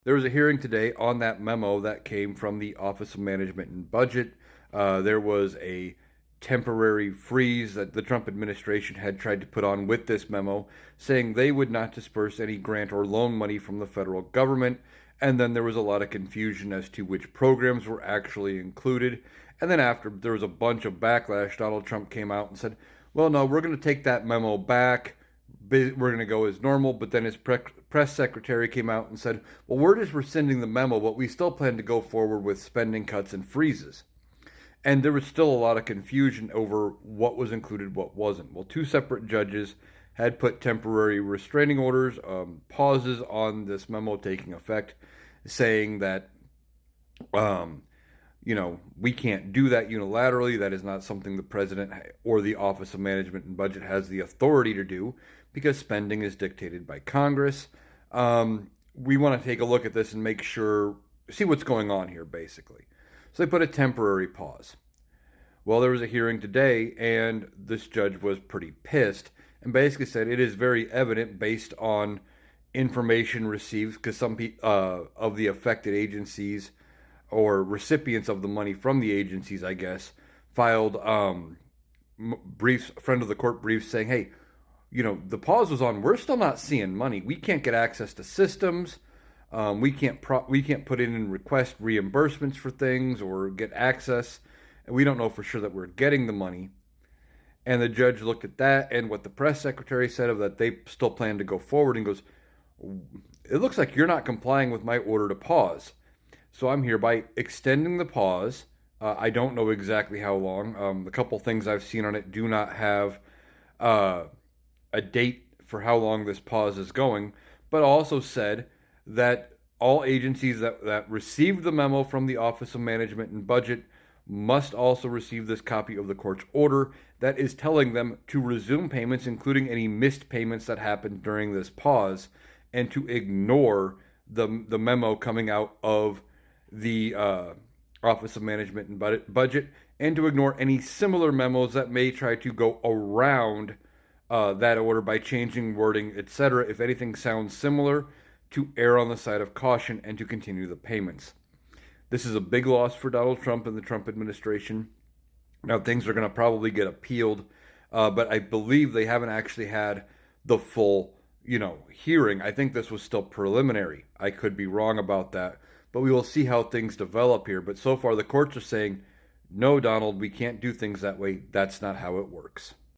There was a hearing today on that memo that came from the Office of Management and Budget. There was a temporary freeze that the Trump administration had tried to put on with this memo, saying they would not disperse any grant or loan money from the federal government. And then there was a lot of confusion as to which programs were actually included. And then after there was a bunch of backlash, Donald Trump came out and said, well, no, we're going to take that memo back. We're going to go as normal. But then his press secretary came out and said, well, we're just rescinding the memo, but we still plan to go forward with spending cuts and freezes. And there was still a lot of confusion over what was included, what wasn't. Well, two separate judges had put temporary restraining orders, pauses on this memo taking effect, saying that, we can't do that unilaterally. That is not something the president or the Office of Management and Budget has the authority to do because spending is dictated by Congress. We want to take a look at this and make sure, see what's going on here, basically. So they put a temporary pause. Well, there was a hearing today, and this judge was pretty pissed and basically said it is very evident based on information received, because some of the affected agencies or recipients of the money from the agencies, I guess, filed briefs, friend of the court briefs saying, hey, the pause was on. We're still not seeing money. We can't get access to systems. We can't put in and request reimbursements for things or get access. And we don't know for sure that we're getting the money. And the judge looked at that and what the press secretary said of that they still plan to go forward and goes, it looks like you're not complying with my order to pause. So I'm hereby extending the pause. I don't know exactly how long. The couple things I've seen on it do not have a date for how long this pause is going, but also said that all agencies that received the memo from the Office of Management and Budget must also receive this copy of the court's order that is telling them to resume payments, including any missed payments that happened during this pause, and to ignore the memo coming out of the Office of Management and Budget, and to ignore any similar memos that may try to go around that order by changing wording, etc. If anything sounds similar, to err on the side of caution and to continue the payments. This is a big loss for Donald Trump and the Trump administration. Now, things are going to probably get appealed, but I believe they haven't actually had the full, hearing. I think this was still preliminary. I could be wrong about that, but we will see how things develop here. But so far, the courts are saying, no, Donald, we can't do things that way. That's not how it works.